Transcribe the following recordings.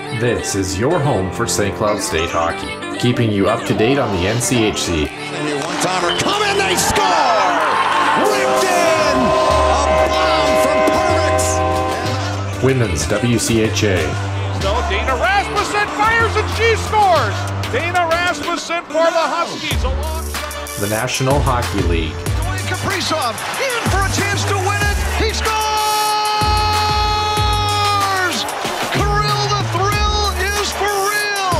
This is your home for St. Cloud State hockey, keeping you up to date on the NCHC. And your one-timer, come in, they score! Ripped in! A bomb from Providence! Women's WCHA. So Dana Rasmussen fires and she scores! Dana Rasmussen for the Huskies. The National Hockey League. Kaprizov in for a chance to win it. He scores! Kirill, the thrill is for real.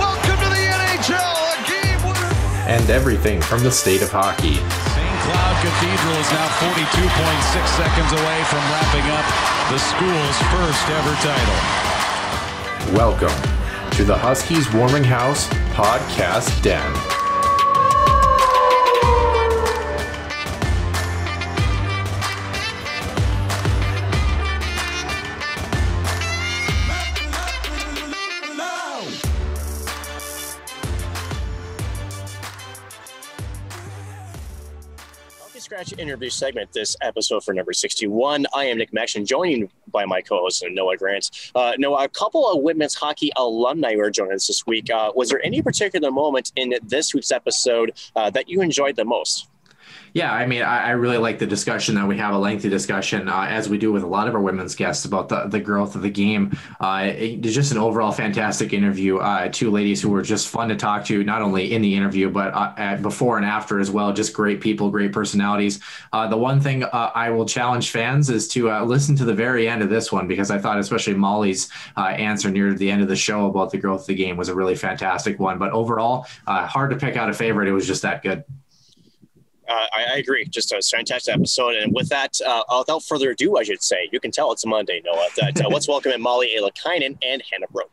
Welcome to the NHL, a game winner. And everything from the state of hockey. St. Cloud Cathedral is now 42.6 seconds away from wrapping up the school's first ever title. Welcome to the Huskies Warming House Podcast Den. Scratch interview segment this episode for number 61. I am Nick Maxon, joined by my co-host Noah Grant. Noah, a couple of women's hockey alumni were joining us this week. Was there any particular moment in this week's episode that you enjoyed the most? Yeah, I mean, I really like the discussion that we have, a lengthy discussion, as we do with a lot of our women's guests about the growth of the game. It's just an overall fantastic interview. Two ladies who were just fun to talk to, not only in the interview, but before and after as well. Just great people, great personalities. The one thing I will challenge fans is to listen to the very end of this one, because I thought especially Molly's answer near the end of the show about the growth of the game was a really fantastic one. But overall, hard to pick out a favorite. It was just that good. I agree. Just a fantastic episode. And with that, without further ado, I should say, you can tell it's a Monday, Noah. Let's welcome in Molly Illikainen and Hanna Prow.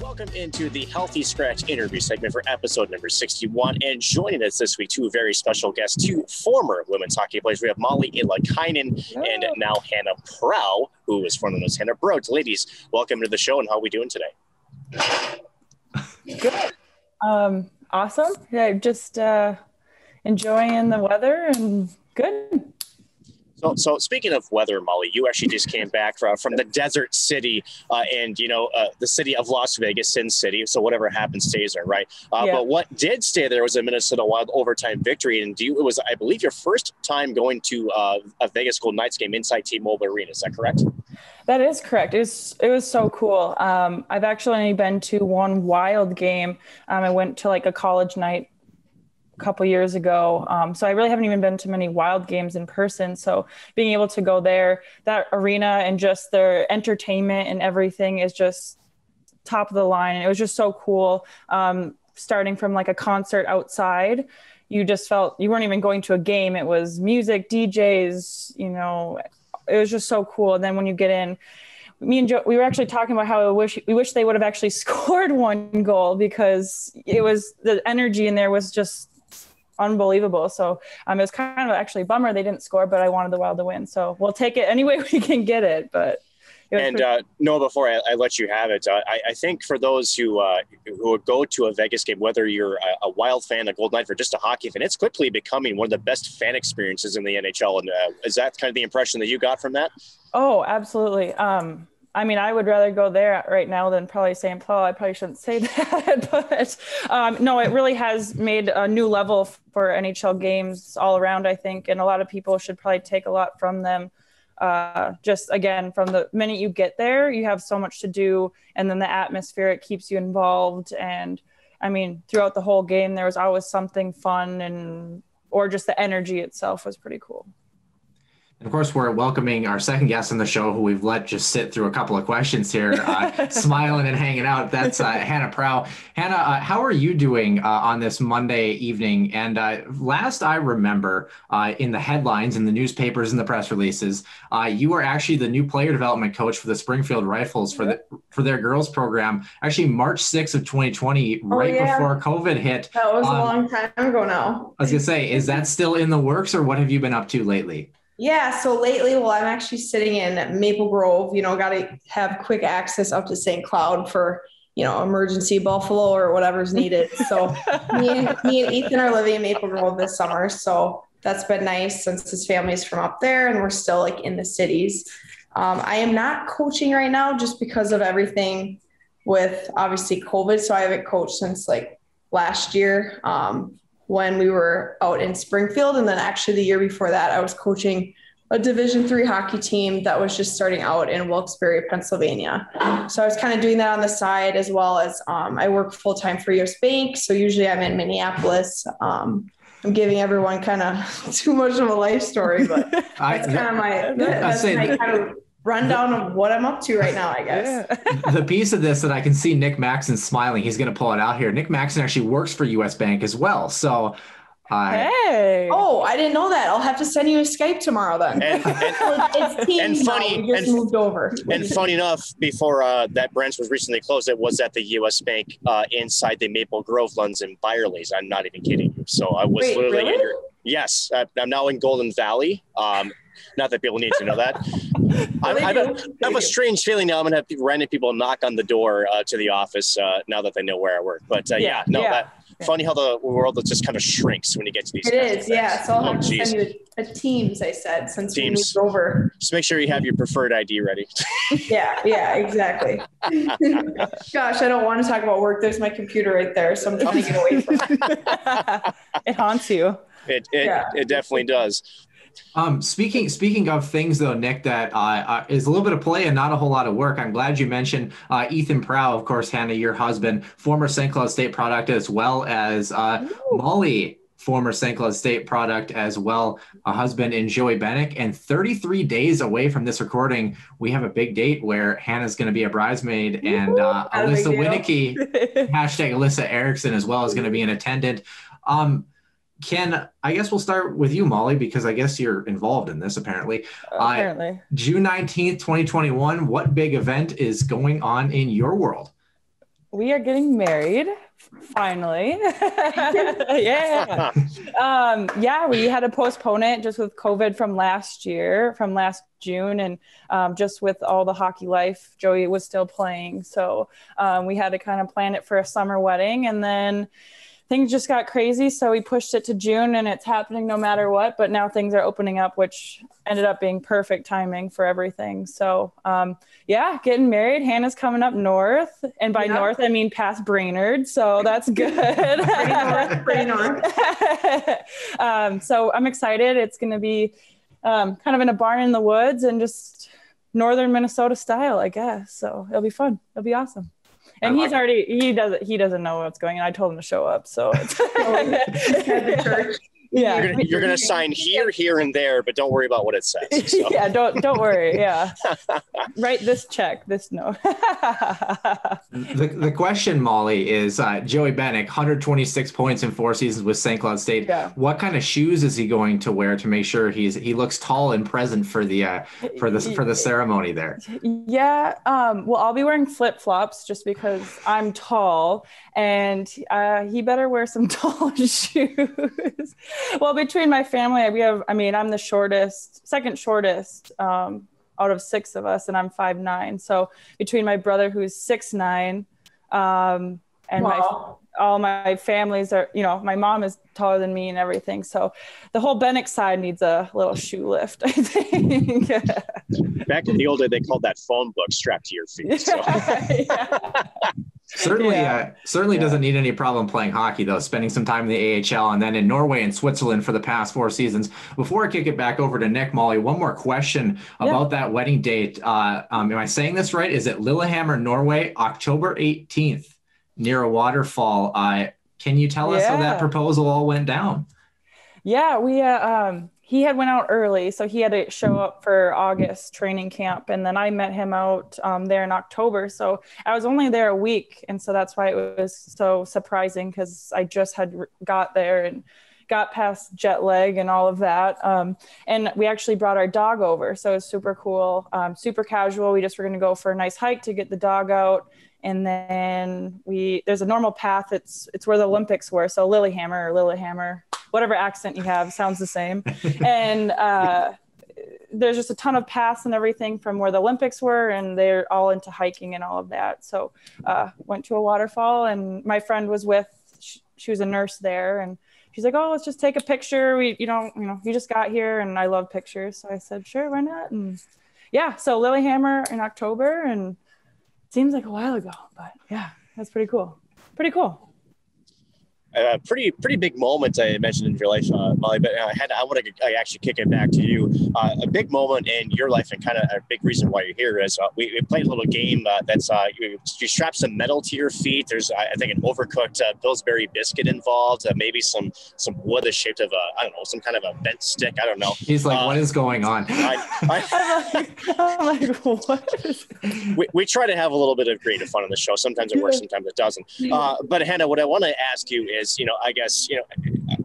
Welcome into the Healthy Scratch interview segment for episode number 61. And joining us this week, two very special guests, two former women's hockey players. We have Molly Illikainen and now Hanna Prow, who is formerly known as Hanna Prow. Ladies, welcome to the show, and how are we doing today? Good. Awesome. Yeah, just enjoying the weather and good. So speaking of weather, Molly, you actually just came back from the desert city and, the city of Las Vegas, Sin City. So whatever happens stays there, right? Yeah. But what did stay there was a Minnesota Wild overtime victory. And it was, I believe, your first time going to a Vegas Golden Knights game inside T-Mobile Arena. Is that correct? That is correct. It was so cool. I've actually only been to one Wild game. I went to like a college night a couple years ago. So I really haven't even been to many Wild games in person. So being able to go there, that arena and just their entertainment and everything is just top of the line. And it was just so cool. Starting from like a concert outside, you just felt you weren't even going to a game. It was music, DJs, it was just so cool. And then when you get in, me and Joe, we were actually talking about how we wish they would have actually scored one goal, because it was the energy in there was just unbelievable. So it was kind of actually a bummer they didn't score, but I wanted the Wild to win. So we'll take it any way we can get it. But Noah, before I let you have it, I think for those who would go to a Vegas game, whether you're a Wild fan, a Golden Knight, or just a hockey fan, it's quickly becoming one of the best fan experiences in the NHL. And is that kind of the impression that you got from that? Oh, absolutely. I mean, I would rather go there right now than probably St. Paul. I probably shouldn't say that, but no, it really has made a new level for NHL games all around, I think. And a lot of people should probably take a lot from them. Just again, from the minute you get there, you have so much to do. And then the atmosphere, it keeps you involved. And I mean, throughout the whole game, there was always something fun or just the energy itself was pretty cool. And of course, we're welcoming our second guest on the show, who we've let just sit through a couple of questions here, smiling and hanging out. That's Hanna Prow. Hanna, how are you doing on this Monday evening? And last I remember, in the headlines, in the newspapers, and the press releases, you were actually the new player development coach for the Springfield Rifles for their girls program. Actually, March 6th of 2020, before COVID hit. That was a long time ago now. I was gonna say, is that still in the works, or what have you been up to lately? Yeah, so lately, I'm actually sitting in Maple Grove, got to have quick access up to St. Cloud for, emergency Buffalo or whatever's needed. So me and Ethan are living in Maple Grove this summer. So that's been nice since his family's from up there and we're still like in the cities. I am not coaching right now just because of everything with obviously COVID. So I haven't coached since like last year when we were out in Springfield. And then actually the year before that, I was coaching a Division III hockey team that was just starting out in Wilkes-Barre, Pennsylvania. So I was kind of doing that on the side, as well as I work full-time for US Bank. So usually I'm in Minneapolis. I'm giving everyone kind of too much of a life story, but that's kind of my kind of rundown of what I'm up to right now, I guess. The piece of this that I can see Nick Maxon smiling, he's going to pull it out here. Nick Maxon actually works for US Bank as well. So hey. Oh, I didn't know that. I'll have to send you a Skype tomorrow then. It's Teams now. We just moved over. And funny enough, before that branch was recently closed, it was at the US Bank inside the Maple Grove Lunds in Byerly's. I'm not even kidding you. So I was literally yes, I'm now in Golden Valley. Not that people need to know that. I have a strange feeling now I'm going to have random people knock on the door to the office now that they know where I work. But funny how the world just kind of shrinks when you get to these. It is, yeah. So I'll have to send you a Teams, I said, since we moved over. Just make sure you have your preferred ID ready. Yeah, exactly. Gosh, I don't want to talk about work. There's my computer right there, so I'm trying to get away from it. It haunts you. It definitely does. Speaking of things though, Nick, that is a little bit of play and not a whole lot of work. I'm glad you mentioned Ethan Prow, of course, Hannah, your husband, former St. Cloud State product, as well as Molly, former St. Cloud State product as well, a husband in Joey Bennick. And 33 days away from this recording, we have a big date where Hannah's going to be a bridesmaid, and Alyssa Winicky, hashtag Alyssa Erickson, as well, is going to be an attendant. I guess we'll start with you, Molly, because I guess you're involved in this apparently. June 19th, 2021, what big event is going on in your world? We are getting married, finally. Yeah. We had to postpone it just with COVID from last June, and just with all the hockey life, Joey was still playing. So we had to kind of plan it for a summer wedding, and then things just got crazy. So we pushed it to June, and it's happening no matter what, but now things are opening up, which ended up being perfect timing for everything. So getting married. Hannah's coming up north, and by north, I mean past Brainerd. So that's good. Pretty north. So I'm excited. It's going to be kind of in a barn in the woods and just northern Minnesota style, I guess. So it'll be fun. It'll be awesome. And he doesn't know what's going on. I told him to show up. So yeah, you're gonna sign here, and there, but don't worry about what it says. So. Yeah, don't worry. Yeah, write this check. This note. The question, Molly, is Joey Bennick, 126 points in 4 seasons with St. Cloud State. Yeah. What kind of shoes is he going to wear to make sure he looks tall and present for the ceremony there? Yeah. Well, I'll be wearing flip-flops just because I'm tall, and he better wear some tall shoes. Well, between my family, I'm the second shortest out of 6 of us, and I'm 5'9". So between my brother, who's 6'9", and all my families are, my mom is taller than me and everything. So the whole Bennick side needs a little shoe lift, I think. Back in the old day, they called that phone book strapped to your feet. So. Certainly doesn't need any problem playing hockey, though, spending some time in the AHL and then in Norway and Switzerland for the past 4 seasons. Before I kick it back over to Nick, Molly, one more question about that wedding date. Am I saying this right? Is it Lillehammer, Norway, October 18th, near a waterfall? Can you tell us how that proposal all went down? Yeah, he had went out early, so he had to show up for August training camp, and then I met him out there in October. So I was only there a week, and so that's why it was so surprising, because I just had got there and got past jet lag and all of that. And we actually brought our dog over, so it was super cool, super casual. We just were going to go for a nice hike to get the dog out. And then there's a normal path. It's where the Olympics were. So Lillehammer, whatever accent you have, sounds the same. And there's just a ton of paths and everything from where the Olympics were, and they're all into hiking and all of that. So went to a waterfall, and my friend was she was a nurse there, and she's like, oh, let's just take a picture. We, you just got here and I love pictures. So I said, sure, why not? And yeah, so Lillehammer in October, and it seems like a while ago, but yeah, that's pretty cool. Pretty cool. Pretty big moment I mentioned in your life, Molly, but I want to actually kick it back to you. A big moment in your life and kind of a big reason why you're here is we played a little game that's you strap some metal to your feet. There's, I think, an overcooked Pillsbury biscuit involved, maybe some wood that's shaped of some kind of a bent stick. I don't know. He's like, what is going on? I'm like, what? We try to have a little bit of creative fun on the show. Sometimes it works, sometimes it doesn't. But Hannah, what I want to ask you is, I guess,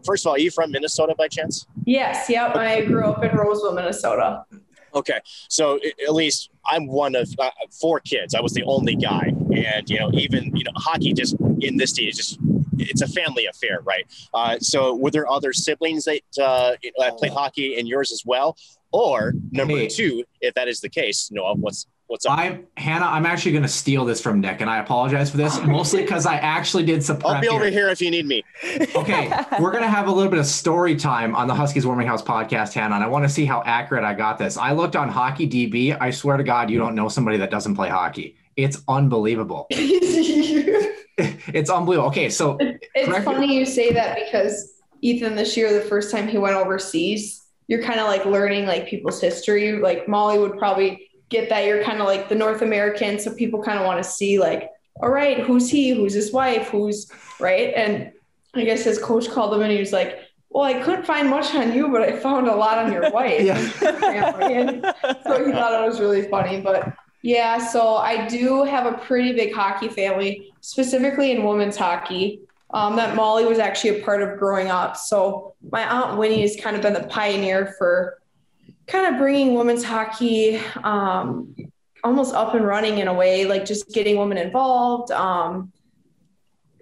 first of all, are you from Minnesota by chance? Yes. Yep. I grew up in Roseville, Minnesota. Okay. So at least I'm one of 4 kids. I was the only guy. And, even, hockey just in this day is it's a family affair, right? So were there other siblings that played hockey and yours as well? Or number 2, if that is the case, Noah, what's up? Hannah, I'm actually going to steal this from Nick, and I apologize for this, mostly because I actually did some prep. I'll be over here if you need me. Okay, we're going to have a little bit of story time on the Huskies Warming House podcast, Hannah, and I want to see how accurate I got this. I looked on Hockey DB. I swear to God, you don't know somebody that doesn't play hockey. It's unbelievable. It's unbelievable. Okay, so it's funny you say that because Ethan, this year, the first time he went overseas, you're kind of like learning like people's history. Like Molly would probably get that you're kind of like the North American. So people kind of want to see like, all right, who's he? Who's his wife? Who's right? And I guess his coach called him and he was like, well, I couldn't find much on you, but I found a lot on your wife. And so he thought it was really funny, but yeah, so I do have a pretty big hockey family, specifically in women's hockey, that Molly was actually a part of growing up. So my Aunt Winnie has kind of been the pioneer for kind of bringing women's hockey almost up and running in a way, like just getting women involved.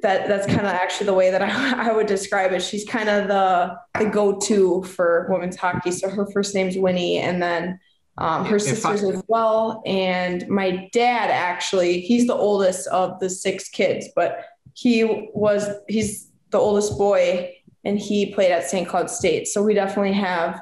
That's kind of actually the way that I would describe it. She's kind of the go-to for women's hockey. So her first name's Winnie, and then her sisters as well. And my dad, actually, he's the oldest of the 6 kids, but he's the oldest boy, and he played at St. Cloud State. So we definitely have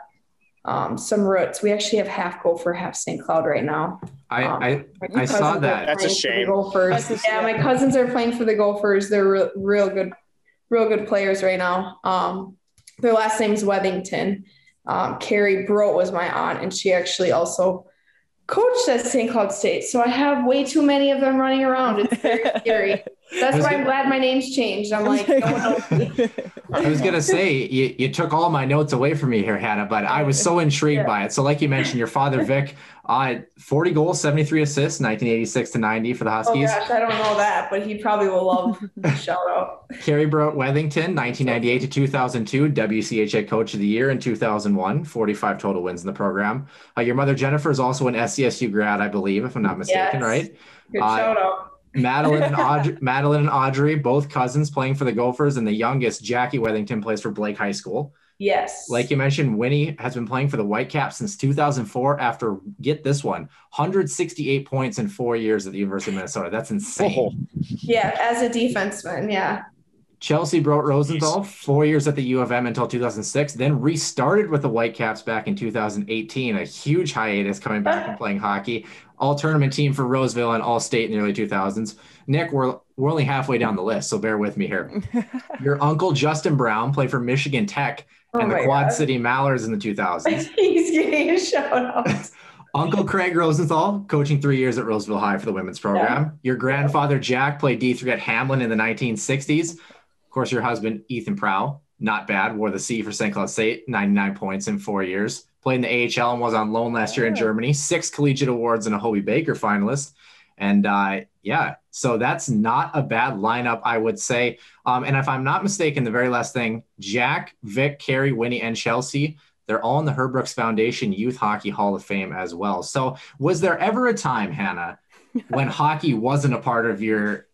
some roots. We actually have half Gopher, half St. Cloud right now. I saw that. That's a shame. Yeah, my cousins are playing for the Gophers. They're real good players right now. Their last name's Wethington. Carrie Brote was my aunt, and she actually also coached at St. Cloud State. So I have way too many of them running around. It's very scary. That's why I'm glad my name's changed. I'm like, no one knows me. I was going to say, you took all my notes away from me here, Hannah, but I was so intrigued by it. So like you mentioned, your father, Vic, 40 goals, 73 assists, 1986 to 90 for the Huskies. Oh gosh, I don't know that, but he probably will love the shout out. Carrie Brote Wethington, 1998 to 2002, WCHA Coach of the Year in 2001, 45 total wins in the program. Your mother, Jennifer, is also an SCSU grad, I believe, if I'm not mistaken, right? Good shout out. Madeline and Audrey, both cousins playing for the Gophers, and the youngest, Jackie Wethington, plays for Blake High School. Yes. Like you mentioned, Winnie has been playing for the Whitecaps since 2004 after, get this one, 168 points in 4 years at the University of Minnesota. That's insane. Yeah, as a defenseman, yeah. Chelsea Brote Rosenthal, 4 years at the U of M until 2006, then restarted with the Whitecaps back in 2018, a huge hiatus coming back and playing hockey. All-tournament team for Roseville and All-State in the early 2000s. Nick, we're only halfway down the list, so bear with me here. Your uncle, Justin Brown, played for Michigan Tech and the Quad City Mallards in the 2000s. He's getting a shout-out. Uncle Craig Rosenthal, coaching 3 years at Roseville High for the women's program. Yeah. Your grandfather, Jack, played D3 at Hamlin in the 1960s. Of course, your husband, Ethan Prow, not bad, wore the C for St. Cloud State, 99 points in 4 years. Played in the AHL and was on loan last year in Germany. 6 collegiate awards and a Hobie Baker finalist. And so that's not a bad lineup, I would say. And if I'm not mistaken, the very last thing, Jack, Vic, Carrie, Winnie, and Chelsea, they're all in the Herb Brooks Foundation Youth Hockey Hall of Fame as well. So was there ever a time, Hannah, when hockey wasn't a part of your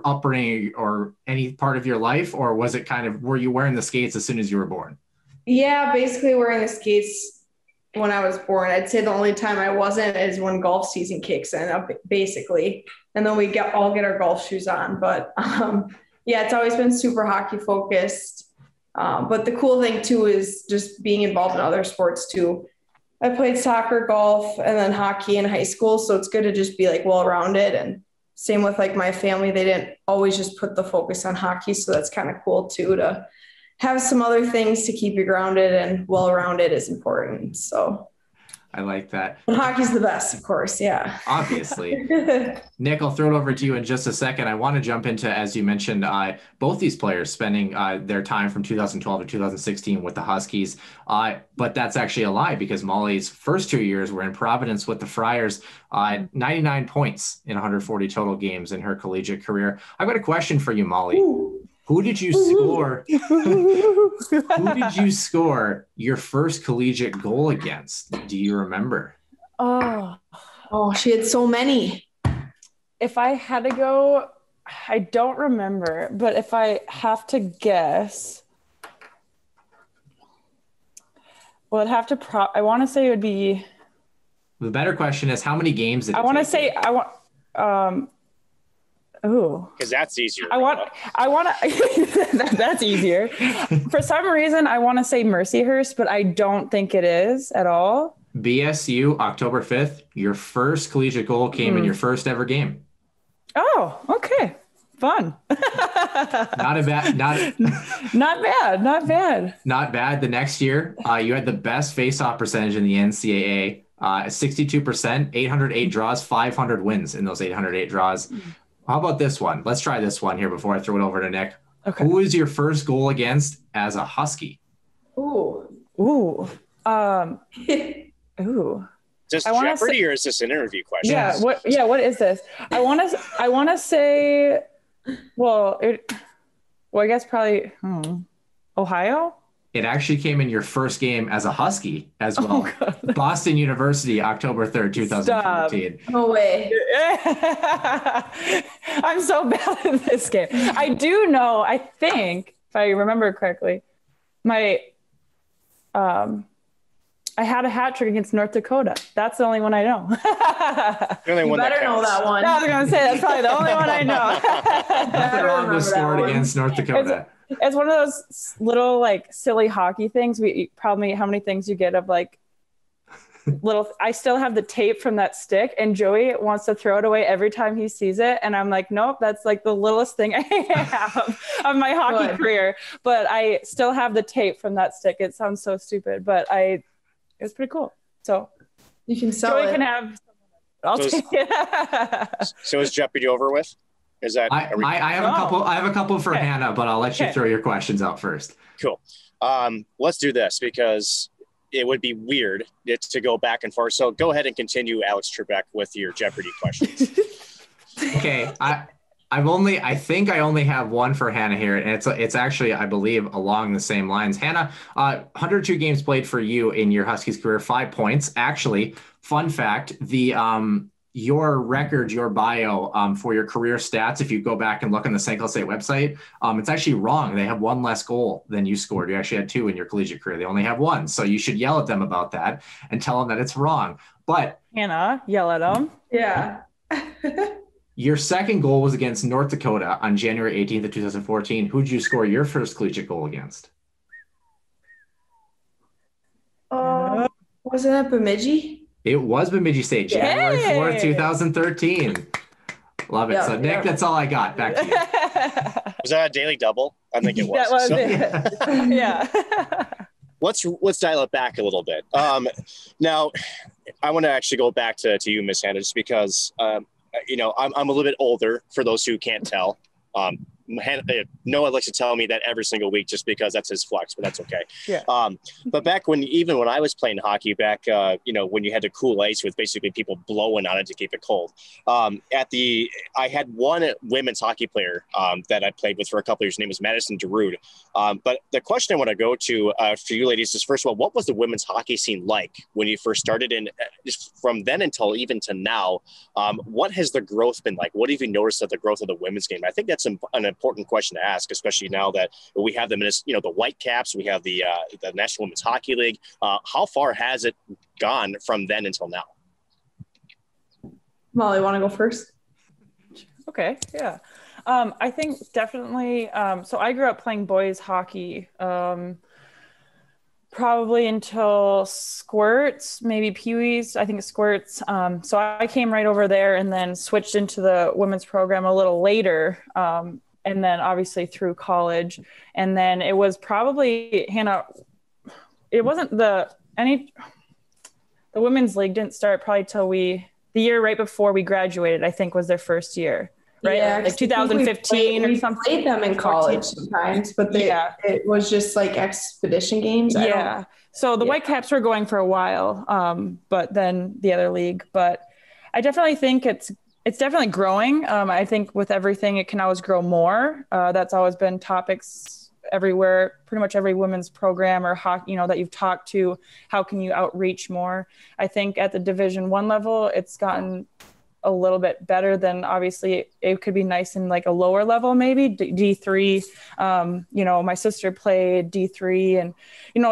upbringing or any part of your life, or was it kind of, were you wearing the skates as soon as you were born? Yeah, basically wearing the skates when I was born. I'd say the only time I wasn't is when golf season kicks in, basically. And then we all get our golf shoes on. But yeah, it's always been super hockey focused. But the cool thing too is just being involved in other sports too. I played soccer, golf, and then hockey in high school. So it's good to just be like well-rounded. And same with like my family, they didn't always just put the focus on hockey. So that's kind of cool too, to have some other things to keep you grounded, and well-rounded is important. So I like that. but hockey's the best, of course. Yeah. Obviously. Nick, I'll throw it over to you in just a second. I want to jump into, as you mentioned, both these players spending their time from 2012 to 2016 with the Huskies. But that's actually a lie, because Molly's first 2 years were in Providence with the Friars, 99 points in 140 total games in her collegiate career. I've got a question for you, Molly. Ooh. Who did you score? Who did you score your first collegiate goal against? Do you remember? Oh, she had so many. If I had to go, I don't remember, but if I have to guess, well, I'd have to I want to say it would be. The better question is, how many games did it I want to take say, you? Ooh. Because that's easier. I want to, that's easier. For some reason, I want to say Mercyhurst, but I don't think it is at all. BSU, October 5th, your first collegiate goal came in your first ever game. Oh, okay. Fun. Not bad. Not bad. The next year, you had the best face-off percentage in the NCAA, 62%, 808 draws, 500 wins in those 808 draws. How about this one? Let's try this one here before I throw it over to Nick. Okay. Who was your first goal against as a Husky? Ooh. Ooh. Ooh. Is this Jeopardy or is this an interview question? Yeah. What is this? I want to say, I guess probably Ohio. It actually came in your first game as a Husky as well. Oh, Boston University, October 3rd, 2014. Stop. No way. I'm so bad at this game. I do know, I think, if I remember correctly, I had a hat trick against North Dakota. That's the only one I know. The only one better know that one. I was going to say, that's probably the only one I know. Nothing wrong with scored against North Dakota. It's one of those little like silly hockey things. We probably how many things you get of like little. I still have the tape from that stick, and Joey wants to throw it away every time he sees it, and I'm like, nope, that's like the littlest thing I have of my hockey career. But I still have the tape from that stick. It sounds so stupid, but it was pretty cool. So you can sell Joey it. can have. I'll take it. So is Jeopardy over with? Is that I have a couple for Hannah, but I'll let you throw your questions out first. Cool. Let's do this because it would be weird to go back and forth. So go ahead and continue, Alex Trebek, with your Jeopardy questions. Okay. I think I only have one for Hannah here, and it's actually, I believe, along the same lines. Hannah, 102 games played for you in your Huskies career, 5 points. Actually, fun fact, your record, your bio for your career stats, if you go back and look on the St. Cloud State website, it's actually wrong. They have one less goal than you scored. You actually had 2 in your collegiate career. They only have 1. So you should yell at them about that and tell them that it's wrong. But Hannah, yell at them. Yeah. Your second goal was against North Dakota on January 18th of 2014. Who'd you score your first collegiate goal against? Wasn't it Bemidji? It was Bemidji State, January 4th, 2013. Love it. So, Nick, that's all I got. Back to you. Was that a daily double? I think it was. That was it. Yeah. Let's dial it back a little bit. Now, I want to actually go back to you, Miss Hannah, just because, I'm a little bit older, for those who can't tell. Noah likes to tell me that every single week just because that's his flex, but that's okay. Yeah. But back when I was playing hockey back, when you had to cool ice with basically people blowing on it to keep it cold. I had one women's hockey player that I played with for a couple of years. Her name was Madison DeRude. But the question I want to go to for you ladies is, first of all, what was the women's hockey scene like when you first started? And from then until even to now, what has the growth been like? What have you noticed of the growth of the women's game? I think that's an important question to ask, especially now that we have the Whitecaps, we have the National Women's Hockey League. How far has it gone from then until now? Molly, want to go first? Okay. Yeah. I think definitely. So I grew up playing boys hockey, probably until squirts, maybe peewees. I think squirts. So I came right over there and then switched into the women's program a little later. And then obviously through college. And then it was probably, Hannah, it wasn't the women's league didn't start probably till the year right before we graduated, I think was their first year. Right, yeah, like 2015 or something. We played them in college sometimes, but it was just like expedition games. Yeah. So the Whitecaps were going for a while, but then the other league. But I definitely think it's definitely growing. I think with everything, it can always grow more. That's always been topics everywhere, pretty much every women's program or hockey, that you've talked to. How can you outreach more? I think at the Division I level, it's gotten a little bit better than, obviously it could be nice in like a lower level, maybe D3. My sister played D3 and,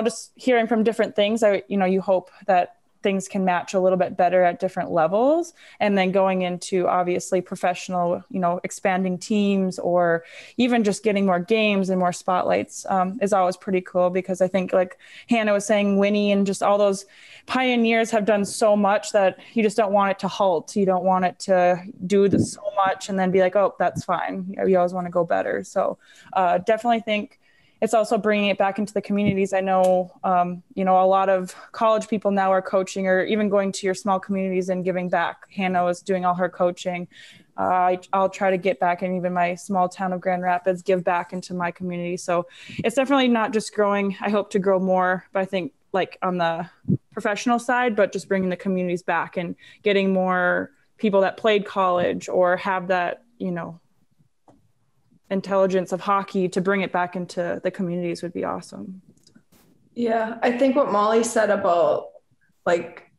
just hearing from different things, you hope that things can match a little bit better at different levels. And then going into obviously professional, expanding teams or even just getting more games and more spotlights is always pretty cool, because I think like Hannah was saying, Winnie and just all those pioneers have done so much that you just don't want it to halt. You don't want it to do this so much and then be like, oh, that's fine. You always want to go better. So definitely think it's also bringing it back into the communities. I know, a lot of college people now are coaching or even going to your small communities and giving back. Hannah was doing all her coaching. I'll try to get back in even my small town of Grand Rapids, give back into my community. So it's definitely not just growing. I hope to grow more, but I think like on the professional side, but just bringing the communities back and getting more people that played college or have that, intelligence of hockey to bring it back into the communities would be awesome. Yeah, I think what Molly said about, like,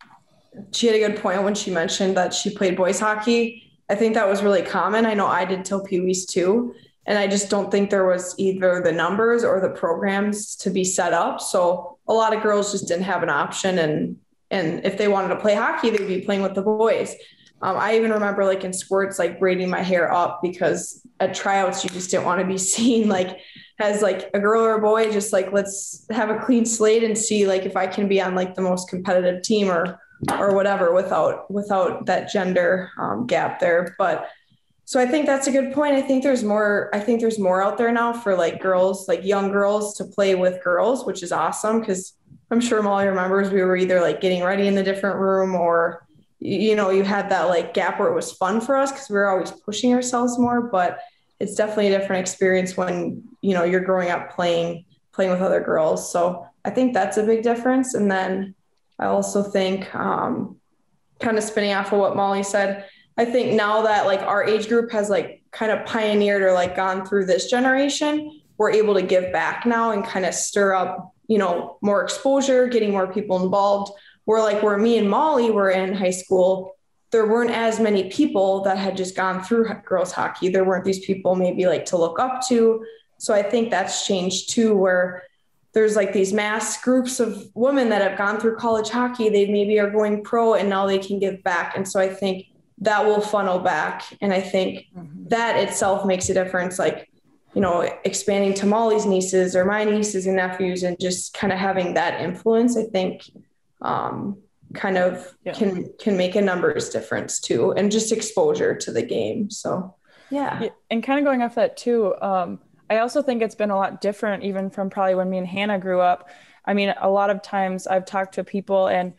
she had a good point when she mentioned that she played boys hockey. I think that was really common. I know I did till Pee-wees too. And I just don't think there was either the numbers or the programs to be set up. So a lot of girls just didn't have an option. And if they wanted to play hockey, they'd be playing with the boys. I even remember like in sports, like braiding my hair up, because at tryouts, you just didn't want to be seen like as like a girl or a boy, just like, let's have a clean slate and see like if I can be on like the most competitive team or whatever without that gender gap there. But so I think that's a good point. I think there's more out there now for like girls, like young girls to play with girls, which is awesome. Cause I'm sure Molly remembers we were either like getting ready in the different room or, you had that like gap where it was fun for us because we were always pushing ourselves more, but it's definitely a different experience when, you're growing up playing with other girls. So I think that's a big difference. And then I also think kind of spinning off of what Molly said, I think now that like our age group has like kind of pioneered or like gone through this generation, we're able to give back now and kind of stir up, more exposure, getting more people involved. Where me and Molly were in high school, there weren't as many people that had just gone through girls hockey. There weren't these people maybe like to look up to. So I think that's changed too, where there's like these mass groups of women that have gone through college hockey. They maybe are going pro and now they can give back. And so I think that will funnel back. And I think that itself makes a difference. Like, expanding to Molly's nieces or my nieces and nephews and just kind of having that influence, I think, can make a numbers difference too, and just exposure to the game. So yeah. And kind of going off that too, I also think it's been a lot different even from probably when me and Hannah grew up. I mean, a lot of times I've talked to people and,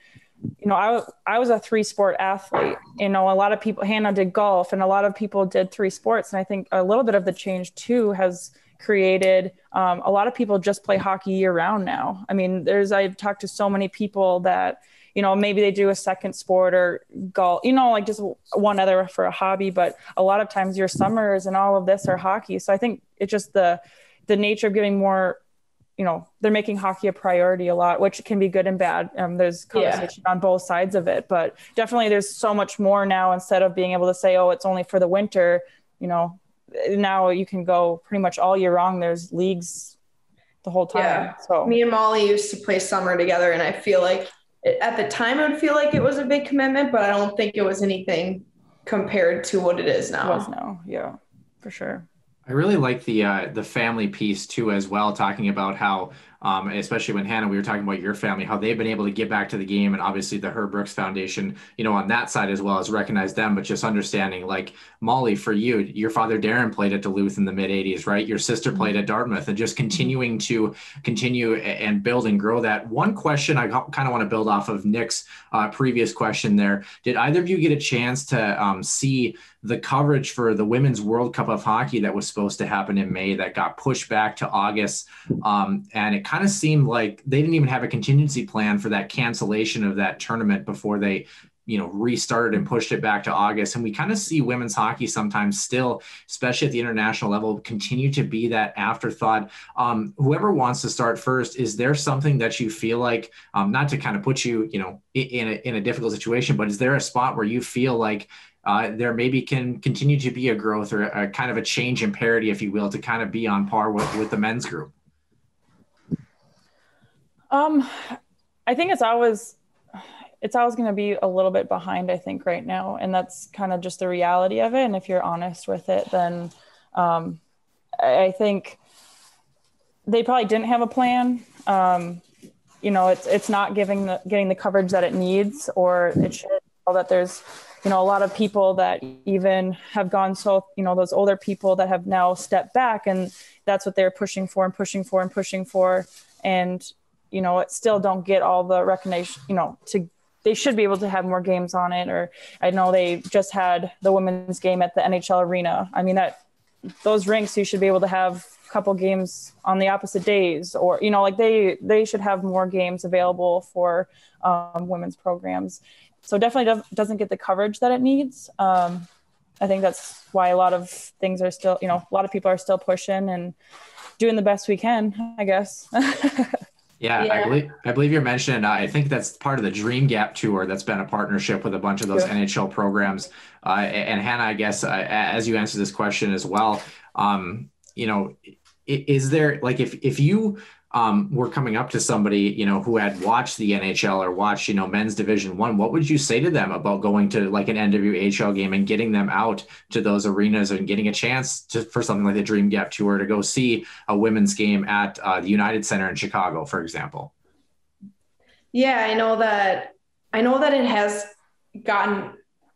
I was a 3-sport athlete, a lot of people, Hannah did golf and a lot of people did 3 sports. And I think a little bit of the change too has created a lot of people just play hockey year round now. I mean, I've talked to so many people that, maybe they do a second sport or golf, like just one other for a hobby, but a lot of times your summers and all of this are hockey. So I think it's just the nature of getting more, they're making hockey a priority a lot, which can be good and bad. There's conversation on both sides of it, but definitely there's so much more now instead of being able to say, oh, it's only for the winter, now you can go pretty much all year long. There's leagues the whole time. Yeah. So me and Molly used to play summer together, and I feel like at the time it would feel like it was a big commitment, but I don't think it was anything compared to what it is now. Yeah. for sure. I really like the family piece too, as well, talking about how, especially when Hannah, we were talking about your family, how they've been able to give back to the game, and obviously the Herb Brooks Foundation, on that side as well as recognize them, but just understanding, like, Molly, for you, your father Darren played at Duluth in the mid '80s, right? Your sister played at Dartmouth, and just continuing to continue and build and grow that. One question I kind of want to build off of Nick's previous question there. Did either of you get a chance to see the coverage for the Women's World Cup of Hockey that was supposed to happen in May that got pushed back to August? And it kind of seemed like they didn't even have a contingency plan for that cancellation of that tournament before they, restarted and pushed it back to August. And we kind of see women's hockey sometimes still, especially at the international level, continue to be that afterthought. Whoever wants to start first, is there something that you feel like, not to kind of put you, in a difficult situation, but is there a spot where you feel like there maybe can continue to be a growth or a kind of a change in parity, if you will, to kind of be on par with the men's group? I think it's always going to be a little bit behind, I think, right now. And that's kind of just the reality of it. And if you're honest with it, then I think they probably didn't have a plan. It's not getting the coverage that it needs, or it should. That there's, a lot of people that even have gone so, those older people that have now stepped back, and that's what they're pushing for. And, it still don't get all the recognition, they should be able to have more games on it. Or I know they just had the women's game at the NHL arena. I mean, those rinks, you should be able to have a couple games on the opposite days, or, they should have more games available for women's programs. So definitely doesn't get the coverage that it needs. I think that's why a lot of things are still, a lot of people are still pushing and doing the best we can, I guess. Yeah. I believe you're mentioning, I think that's part of the Dream Gap tour that's been a partnership with a bunch of those NHL programs. And Hannah, I guess, as you answer this question as well, is there, like, if you were coming up to somebody, who had watched the NHL or watched, men's Division I, what would you say to them about going to like an NWHL game and getting them out to those arenas and getting a chance for something like the Dream Gap Tour to go see a women's game at the United Center in Chicago, for example? Yeah, I know that it has gotten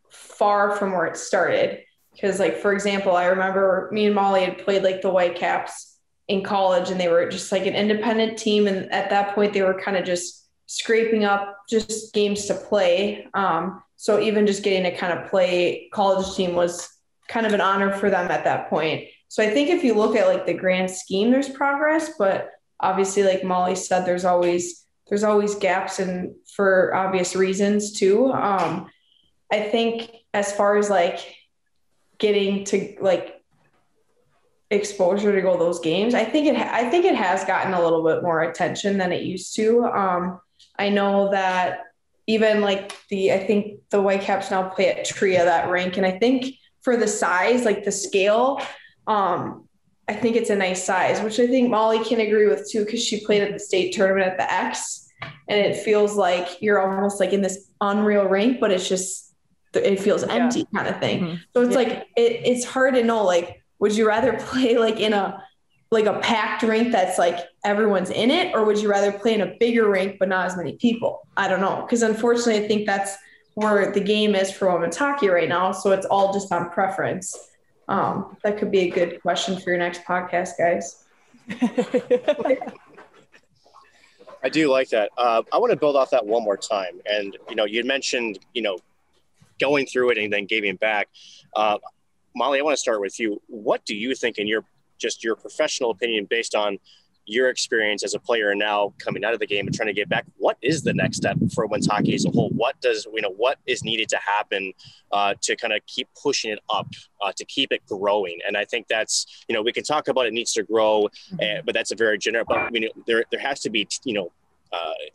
far from where it started. Because, like, for example, I remember me and Molly had played like the Whitecaps in college, and they were just like an independent team. And at that point they were kind of just scraping up just games to play. So even just getting to kind of play college team was kind of an honor for them at that point. So I think if you look at like the grand scheme, there's progress, but obviously, like Molly said, there's always gaps, and for obvious reasons too. I think as far as like getting to like exposure to go to those games, I think it has gotten a little bit more attention than it used to. I know that even like I think the Whitecaps now play at Tria, that rink, and I think for the size, like the scale, I think it's a nice size, which I think Molly can agree with too, because she played at the state tournament at the X, and it feels like you're almost like in this unreal rink, but it feels empty kind of thing. Mm-hmm. So it's like it's hard to know, like, would you rather play like in a packed rink that's like everyone's in it, or would you rather play in a bigger rink but not as many people? I don't know, because unfortunately I think that's where the game is for women's hockey right now. So it's all just on preference. That could be a good question for your next podcast, guys. I do like that. I want to build off that one more time. And, you mentioned, going through it and then giving back. Molly, I want to start with you. What do you think, in your professional opinion, based on your experience as a player now coming out of the game and trying to get back, what is the next step for women's hockey as a whole? What is needed to happen to kind of keep pushing it up, to keep it growing? And I think that's, we can talk about it needs to grow, but that's a very general, but there has to be,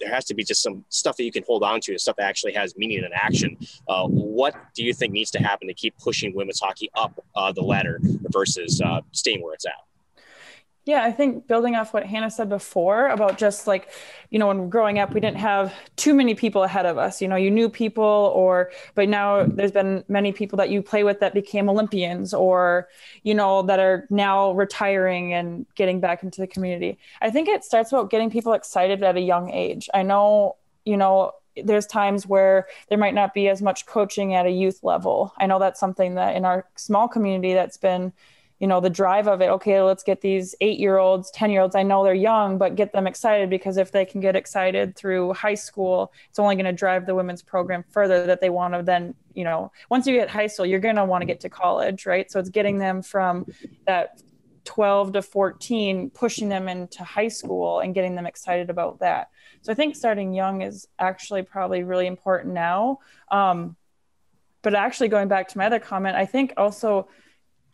there has to be just some stuff that you can hold on to, stuff that actually has meaning and action. What do you think needs to happen to keep pushing women's hockey up the ladder versus staying where it's at? Yeah, I think building off what Hannah said before about just like, when growing up, we didn't have too many people ahead of us. You knew people but now there's been many people that you play with that became Olympians or, that are now retiring and getting back into the community. I think it starts about getting people excited at a young age. I know, there's times where there might not be as much coaching at a youth level. I know that's something that in our small community that's been, the drive of it. Okay, let's get these 8-year-olds, 10-year-olds. I know they're young, but get them excited, because if they can get excited through high school, it's only going to drive the women's program further, that they want to then, once you get high school, you're going to want to get to college, right? So it's getting them from that 12 to 14, pushing them into high school and getting them excited about that. So I think starting young is actually probably really important now. But actually going back to my other comment, I think also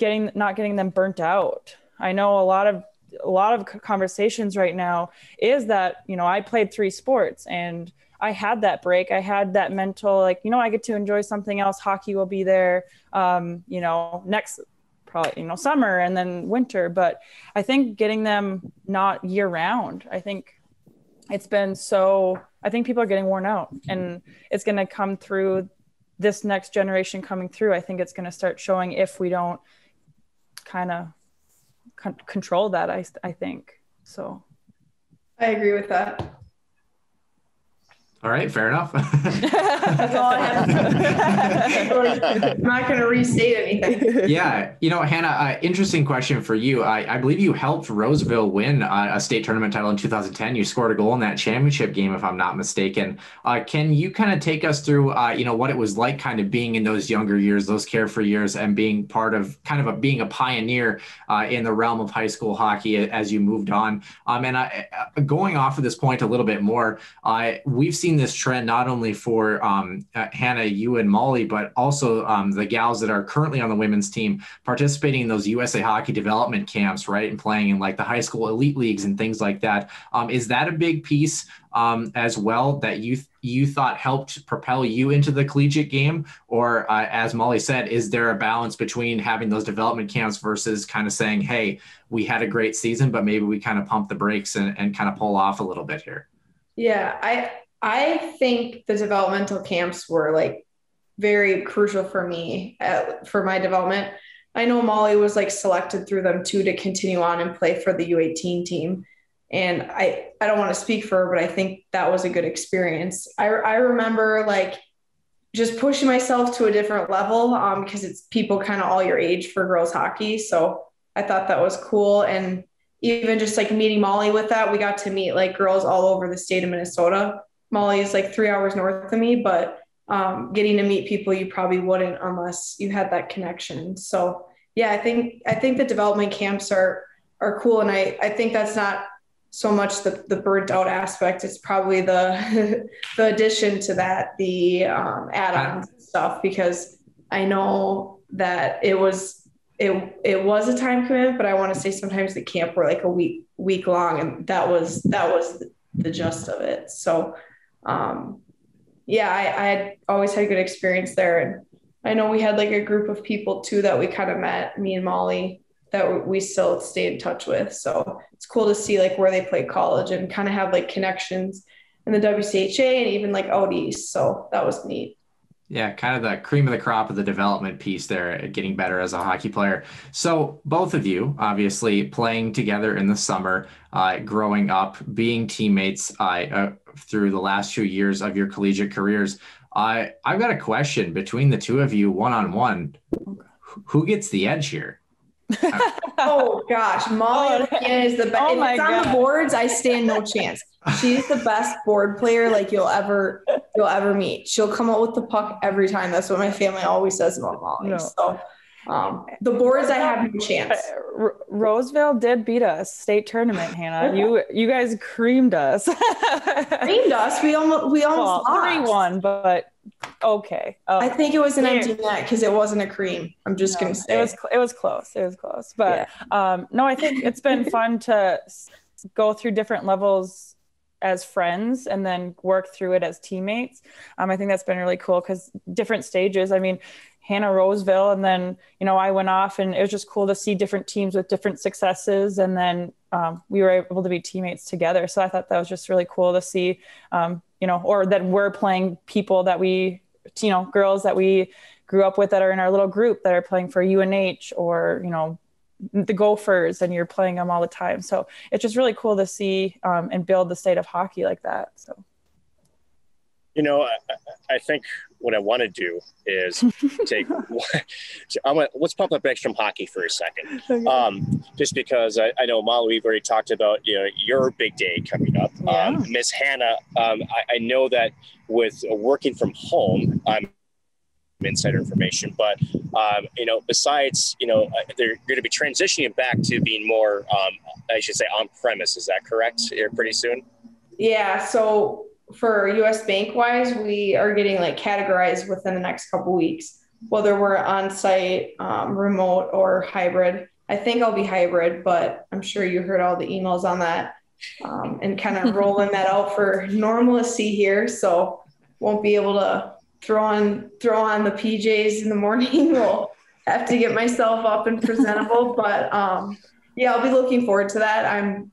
not getting them burnt out. I know a lot of conversations right now is that, I played 3 sports and I had that break. I had that mental, I get to enjoy something else. Hockey will be there, next probably, summer and then winter. But I think getting them not year round, I think people are getting worn out, and it's going to come through this next generation coming through. I think it's going to start showing if we don't kind of control that, I think. So I agree with that. All right, fair enough. That's all I have to I'm not going to restate anything. Yeah. Hannah, interesting question for you. I believe you helped Roseville win a state tournament title in 2010. You scored a goal in that championship game, if I'm not mistaken. Can you kind of take us through, what it was like kind of being in those younger years, those carefree years, and being part of being a pioneer in the realm of high school hockey as you moved on? And going off of this point a little bit more, we've seen this trend not only for Hannah, you and Molly, but also the gals that are currently on the women's team participating in those USA Hockey development camps, right? And playing in like the high school elite leagues and things like that. Is that a big piece as well that you thought helped propel you into the collegiate game? Or as Molly said, is there a balance between having those development camps versus kind of saying, hey, we had a great season, but maybe we kind of pump the brakes and kind of pull off a little bit here? Yeah, I think the developmental camps were like very crucial for me for my development. I know Molly was like selected through them too to continue on and play for the U18 team. And I don't want to speak for her, but I think that was a good experience. I remember like just pushing myself to a different level because it's people kind of all your age for girls hockey. So I thought that was cool. And even just like meeting Molly with that, we got to meet like girls all over the state of Minnesota. Molly is like 3 hours north of me, but getting to meet people you probably wouldn't unless you had that connection. So yeah, I think the development camps are cool. And I think that's not so much the burnt out aspect. It's probably the addition to that, the add-on stuff, because I know that it was a time commitment, but I want to say sometimes the camp were like a week long, and that was the gist of it. So I had always had a good experience there. And I know we had like a group of people too that we kind of met, me and Molly, that we still stay in touch with. So it's cool to see like where they play college and kind of have like connections in the WCHA and even like out east. So that was neat. Yeah, kind of the cream of the crop of the development piece there, getting better as a hockey player. So both of you, obviously, playing together in the summer, growing up, being teammates through the last few years of your collegiate careers. I've got a question between the two of you, one-on-one. Who gets the edge here? Oh gosh, Molly is the best. Oh if it's on the boards, I stand no chance. She's the best board player like you'll ever meet. She'll come out with the puck every time. That's what my family always says about Molly. No. So the boards, I have no chance. Roseville did beat us state tournament, Hannah. You guys creamed us. Creamed us. We almost lost. 3-1, but okay. I think it was an empty net because it wasn't a cream. I'm just gonna say it was close. It was close, but yeah. No, I think it's been fun to go through different levels as friends and then work through it as teammates. I think that's been really cool because different stages. I mean, Hannah Roseville. And then, I went off, and it was just cool to see different teams with different successes. And then we were able to be teammates together. So I thought that was just really cool to see, or that we're playing people that we, girls that we grew up with that are in our little group that are playing for UNH or, the Gophers, and you're playing them all the time. So it's just really cool to see and build the state of hockey like that. So. I think what I want to do is let's pump up extra hockey for a second. Okay. Just because I know, Molly, we've already talked about, your big day coming up. Yeah. Miss Hannah, I know that with working from home, insider information, but besides, they're going to be transitioning back to being more, I should say, on premise. Is that correct? Pretty soon? Yeah. So for US Bank wise, we are getting categorized within the next couple weeks, whether we're on site, remote, or hybrid. I think I'll be hybrid, but I'm sure you heard all the emails on that, and kind of rolling that out for normalcy here. So won't be able to throw on the PJs in the morning. We'll have to get myself up and presentable, but yeah, I'll be looking forward to that.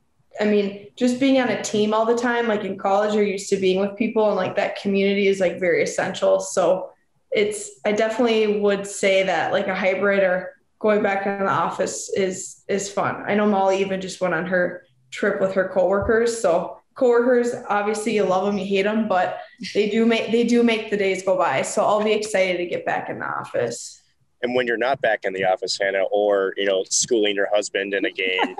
Just being on a team all the time, in college, you're used to being with people, and that community is very essential. So I definitely would say that a hybrid or going back in the office is fun. I know Molly even just went on her trip with her coworkers. So coworkers, obviously you love them, you hate them, but they do make the days go by. So I'll be excited to get back in the office. And when you're not back in the office, Hannah, or, schooling your husband in a game,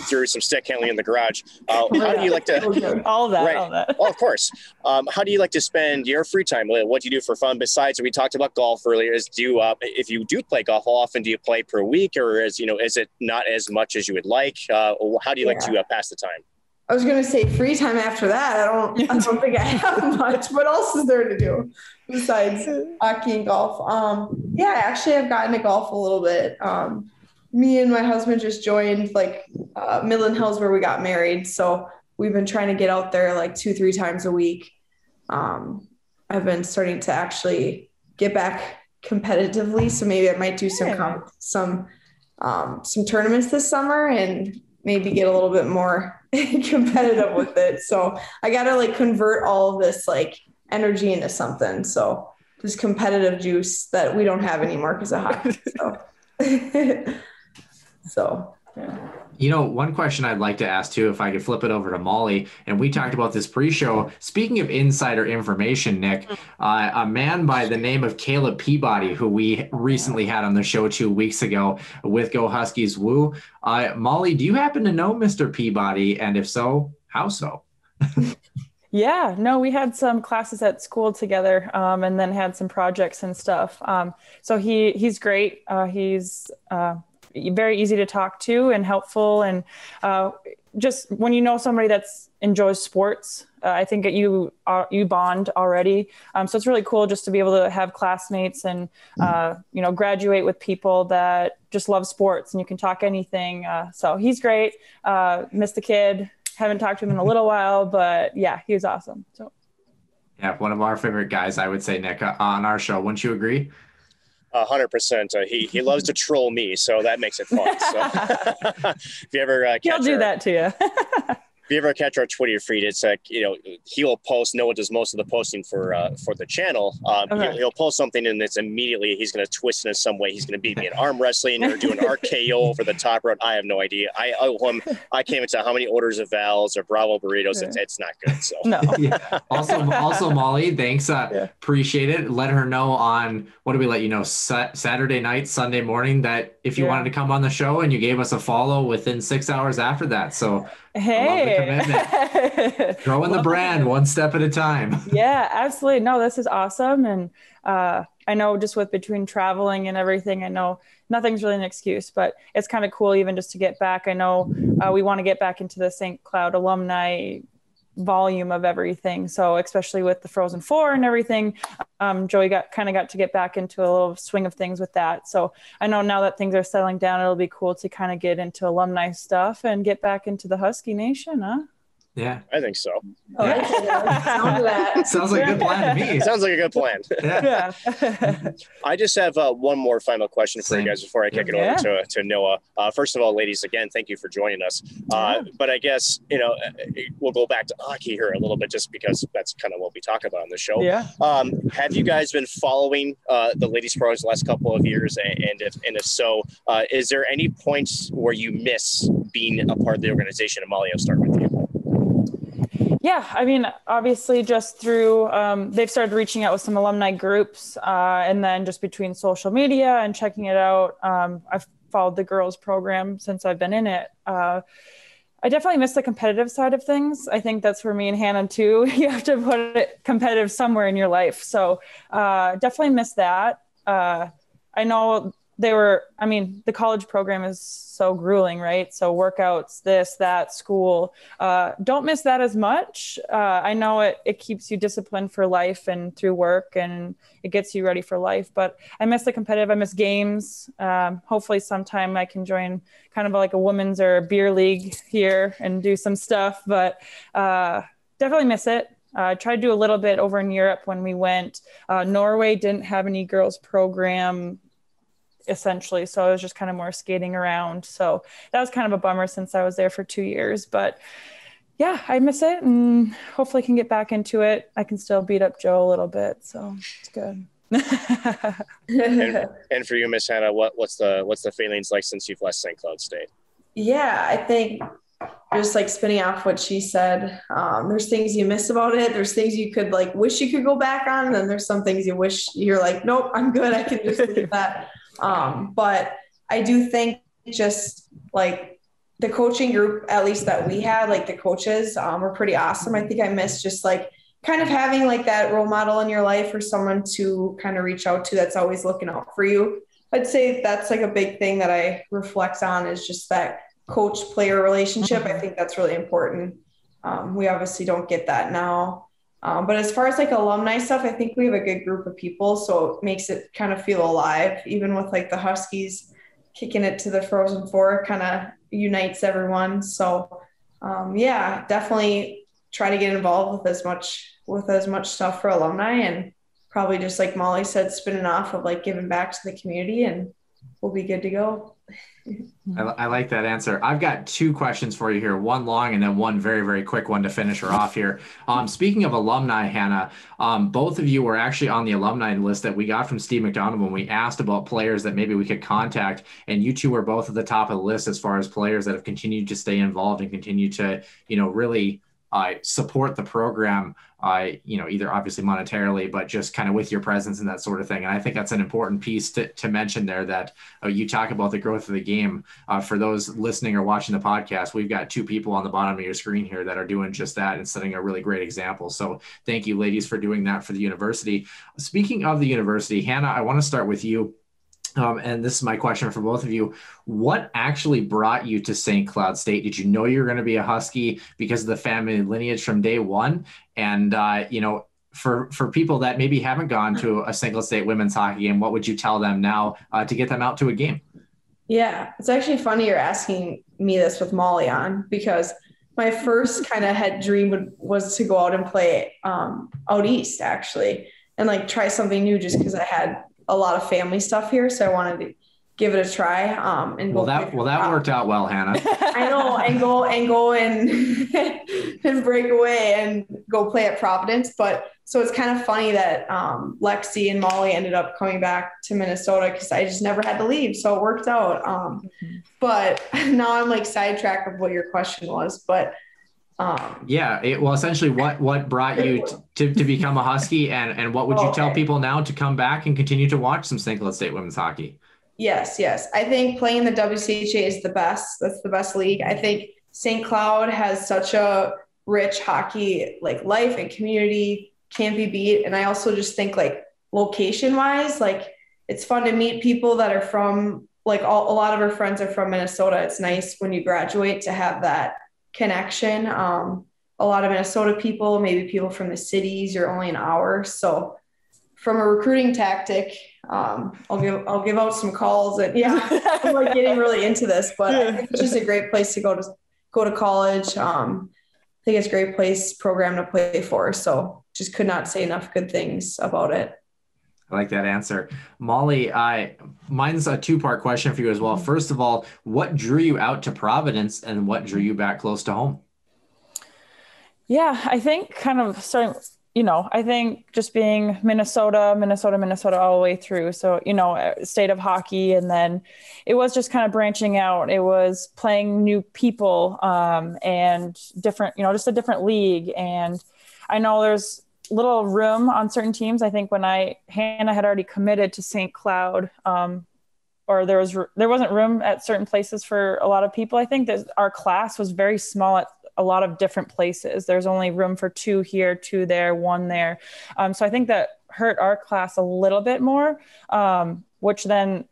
through some stick handling in the garage, how do you like to... All that, right. all that. Well, of course. How do you like to spend your free time? What do you do for fun? Besides, we talked about golf earlier. If you do play golf, how often do you play per week? Or is it not as much as you would like? How do you like to pass the time? I was going to say free time after that. I don't think I have much. What else is there to do besides hockey and golf? Yeah, actually I've gotten to golf a little bit. Me and my husband just joined Midland Hills where we got married. So we've been trying to get out there 2-3 times a week. I've been starting to actually get back competitively. So maybe I might do some tournaments this summer and maybe get a little bit more competitive with it. So I got to convert all of this energy into something. So this competitive juice that we don't have anymore because of hockey. So yeah. One question I'd like to ask too, if I could flip it over to Molly, and we talked about this pre-show. Speaking of insider information, Nick, a man by the name of Caleb Peabody, who we recently had on the show 2 weeks ago with Go Huskies Woo. Molly, do you happen to know Mr. Peabody? And if so, how so? Yeah, no, we had some classes at school together, and then had some projects and stuff. So he's great. He's very easy to talk to and helpful. And just when somebody that's enjoys sports, I think that you bond already. So it's really cool just to be able to have classmates and, graduate with people that just love sports and you can talk anything. So he's great. Miss the kid. Haven't talked to him in a little while, but yeah, he was awesome. So yeah, one of our favorite guys, I would say, Nick, on our show. Wouldn't you agree? 100%. He loves to troll me, so that makes it fun. So if you ever he'll do that to you. If you ever catch our Twitter feed, it's he'll post. Noah does most of the posting for the channel. Okay. He'll post something, and it's immediately he's going to twist it in some way. He's going to beat me in arm wrestling or do an RKO over the top rope. I have no idea. I owe him. I can't even tell how many orders of Val's or Bravo burritos. It's not good. So no. Yeah. Also, Molly, thanks. Appreciate it. Let her know on what do we let you know Saturday night, Sunday morning that if you wanted to come on the show, and you gave us a follow within 6 hours after that. So. Hey, growing the brand one step at a time. Yeah, absolutely. No, this is awesome. And I know just between traveling and everything, I know nothing's really an excuse, but it's kind of cool even just to get back. I know we want to get back into the St. Cloud alumni volume of everything. So especially with the Frozen Four and everything, Joey got to get back into a little swing of things with that. So I know now that things are settling down, it'll be cool to kind of get into alumni stuff and get back into the Husky Nation, huh? Yeah, I think so. Oh, that. Sounds like a good plan to me. Sounds like a good plan. Yeah. I just have one more final question for you guys before I kick it over to Noah. First of all, ladies, again, thank you for joining us. But I guess, we'll go back to hockey here a little bit just because that's kind of what we talk about on the show. Yeah. Have you guys been following the ladies pros the last couple of years? And if so, is there any points where you miss being a part of the organization? And Molly, I'll start with you. Yeah, I mean, obviously just through, they've started reaching out with some alumni groups, and then just between social media and checking it out. I've followed the girls program since I've been in it. I definitely miss the competitive side of things. I think that's for me and Hannah too. You have to put it competitive somewhere in your life. So definitely miss that. I know the college program is so grueling, right? So workouts, this, that, school, don't miss that as much. I know it keeps you disciplined for life and through work, and it gets you ready for life, but I miss the competitive. I miss games. Hopefully sometime I can join kind of like a women's or a beer league here and do some stuff, but definitely miss it. Tried to do a little bit over in Europe when we went. Norway didn't have any girls program essentially, so I was just kind of more skating around. So that was kind of a bummer since I was there for 2 years, but yeah, I miss it and hopefully can get back into it. I can still beat up Joe a little bit, so it's good. and for you, Miss Hannah, what's the feelings like since you've left St. Cloud State? Yeah, I think just like spinning off what she said, there's things you miss about it. There's things you could like wish you could go back on. And then there's some things you wish you're like, nope, I'm good. I can just leave that. But I do think just like the coaching group, at least that we had, like the coaches were pretty awesome. I think I miss just like kind of having like that role model in your life or someone to kind of reach out to that's always looking out for you. I'd say that's like a big thing that I reflect on is just that coach-player relationship. I think that's really important. We obviously don't get that now. But as far as like alumni stuff, I think we have a good group of people, so it makes it kind of feel alive, even with like the Huskies kicking it to the Frozen Four, kind of unites everyone. So yeah, definitely try to get involved with as much stuff for alumni, and probably just like Molly said, spinning off of like giving back to the community, and we'll be good to go. I like that answer. I've got two questions for you here, one long and then one very, very quick one to finish her off here. Speaking of alumni, Hannah, both of you were actually on the alumni list that we got from Steve McDonald when we asked about players that maybe we could contact. And you two were both at the top of the list as far as players that have continued to stay involved and continue to, really support the program, either obviously monetarily, but just kind of with your presence and that sort of thing. And I think that's an important piece to mention there, that you talk about the growth of the game. For those listening or watching the podcast, we've got two people on the bottom of your screen here that are doing just that and setting a really great example. So thank you, ladies, for doing that for the university. Speaking of the university, Hannah, I want to start with you. And this is my question for both of you. What actually brought you to St. Cloud State? Did you know you were going to be a Husky because of the family lineage from day one? And, for people that maybe haven't gone to a St. Cloud State women's hockey game, what would you tell them now to get them out to a game? Yeah, it's actually funny you're asking me this with Molly on, because my first kind of head dream was to go out and play out east, actually, and like try something new just because I had a lot of family stuff here, so I wanted to give it a try. And that worked out well, Hannah. I know, and go and break away and go play at Providence. But so it's kind of funny that Lexi and Molly ended up coming back to Minnesota because I just never had to leave, so it worked out. But now I'm like sidetracked of what your question was, but. Essentially what brought you to become a Husky, and what would you tell people now to come back and continue to watch some St. Cloud State women's hockey? Yes. I think playing the WCHA is the best. That's the best league. I think St. Cloud has such a rich hockey like life and community, can't be beat. And I also just think like location wise, like it's fun to meet people that are from like a lot of our friends are from Minnesota. It's nice when you graduate to have that connection. A lot of Minnesota people, maybe people from the cities, you're only an hour. So from a recruiting tactic, I'll give out some calls, and I'm like getting really into this, but I think it's just a great place to go to college. think it's a great program to play for. So just could not say enough good things about it. I like that answer. Molly, mine's a two-part question for you as well. First of all, what drew you out to Providence and what drew you back close to home? Yeah, I think kind of starting, I think just being Minnesota all the way through. So, state of hockey. And then it was just kind of branching out. It was playing new people and different, just a different league. And I know there's little room on certain teams. I think when Hannah had already committed to St. Cloud, or there wasn't room at certain places for a lot of people. I think that our class was very small at a lot of different places. There's only room for 2 here, 2 there, 1 there. So I think that hurt our class a little bit more, which then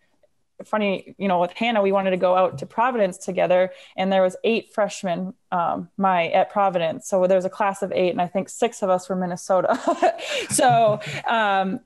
funny, with Hannah, we wanted to go out to Providence together, and there was 8 freshmen at Providence. So there was a class of 8, and I think 6 of us were Minnesota. So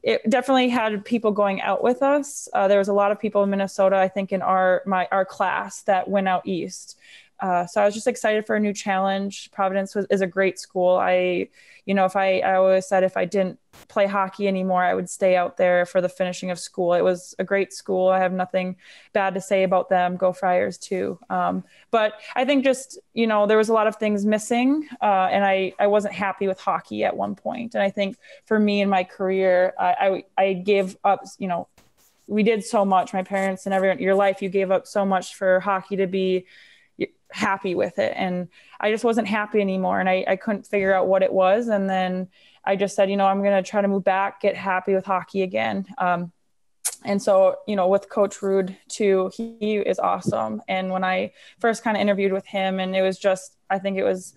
it definitely had people going out with us. There was a lot of people in Minnesota, I think, in our class that went out east. So I was just excited for a new challenge. Providence is a great school. I always said if I didn't play hockey anymore, I would stay out there for the finishing of school. It was a great school. I have nothing bad to say about them. Go Friars too. But I think just, there was a lot of things missing, and I wasn't happy with hockey at one point. And I think for me in my career, I gave up, we did so much, my parents and everyone, your life, you gave up so much for hockey to be happy with it. And I just wasn't happy anymore. And I couldn't figure out what it was. And then I just said, I'm going to try to move back, get happy with hockey again. And so, with Coach Ruud too, he is awesome. And when I first kind of interviewed with him, and it was just, I think it was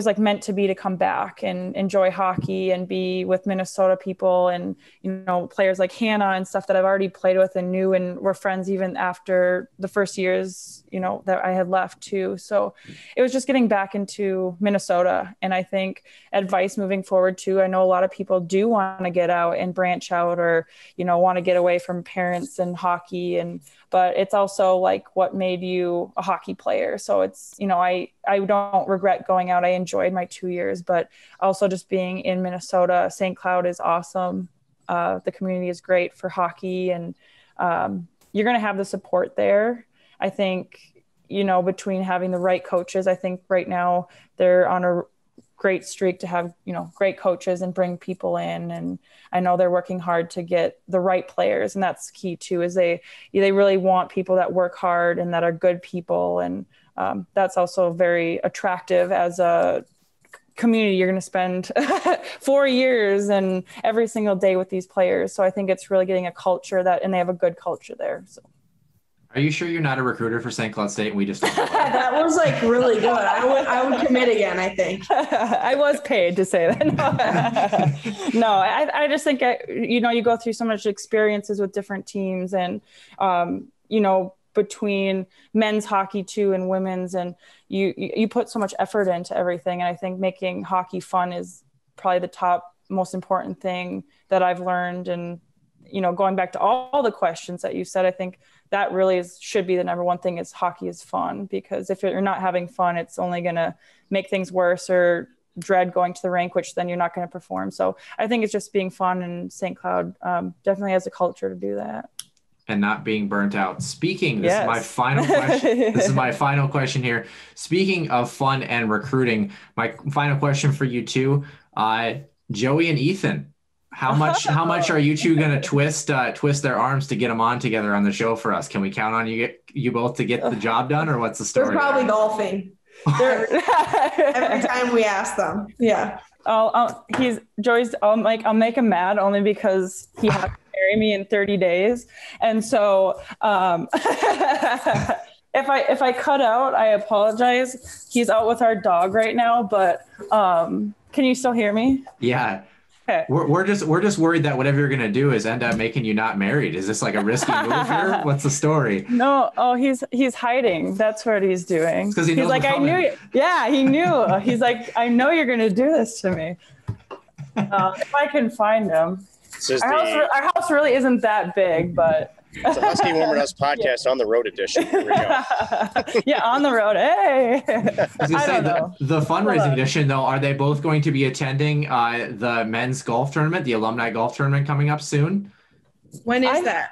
like meant to be to come back and enjoy hockey and be with Minnesota people and, players like Hannah and stuff that I've already played with and knew and were friends even after the first years, that I had left too. So it was just getting back into Minnesota. And I think advice moving forward too, I know a lot of people do want to get out and branch out or, want to get away from parents and hockey but it's also like what made you a hockey player. So it's, I don't regret going out. I enjoyed my 2 years, but also just being in Minnesota. St. Cloud is awesome. The community is great for hockey, and you're going to have the support there. I think, between having the right coaches, I think right now they're on a great streak to have, great coaches and bring people in. And I know they're working hard to get the right players. And that's key too, is they really want people that work hard and that are good people. And that's also very attractive as a community. You're going to spend 4 years and every single day with these players. So I think it's really getting a culture and they have a good culture there. So. Are you sure you're not a recruiter for St. Cloud State? And we just don't know that was really good. I would commit again, I think. I was paid to say that. No, I just think, you go through so much experiences with different teams and, between men's hockey too and women's, and you put so much effort into everything. And I think making hockey fun is probably the top most important thing that I've learned. And, going back to all the questions that you said, I think that really should be the number one thing is hockey is fun, because if you're not having fun, it's only going to make things worse or dread going to the rink, which then you're not going to perform. So I think it's just being fun, and St. Cloud definitely has a culture to do that. And not being burnt out. Speaking, Yes. Is my final question. This is my final question here. Speaking of fun and recruiting, my final question for you two, Joey and Ethan. How much are you two going to twist their arms to get them on together on the show for us? Can we count on you both to get the job done, or what's the story? They're probably golfing. Every time we ask them. Yeah. Joey's. I'll make him mad only because he has to marry me in 30 days, and so if I cut out, I apologize. He's out with our dog right now, but can you still hear me? Yeah. Okay. We're just worried that whatever you're gonna do is end up making you not married. Is this like a risky move here? What's the story? No, he's hiding. That's what he's doing. Because he's like, I knew. Yeah, he knew. He's like, I know you're gonna do this to me. If I can find him. Our house really isn't that big, but It's a Husky Warmer House podcast on the road edition. Here we go. Yeah, on the road. Hey. I was gonna say the fundraising edition, though, are they both going to be attending the men's golf tournament, the alumni golf tournament coming up soon? When is that?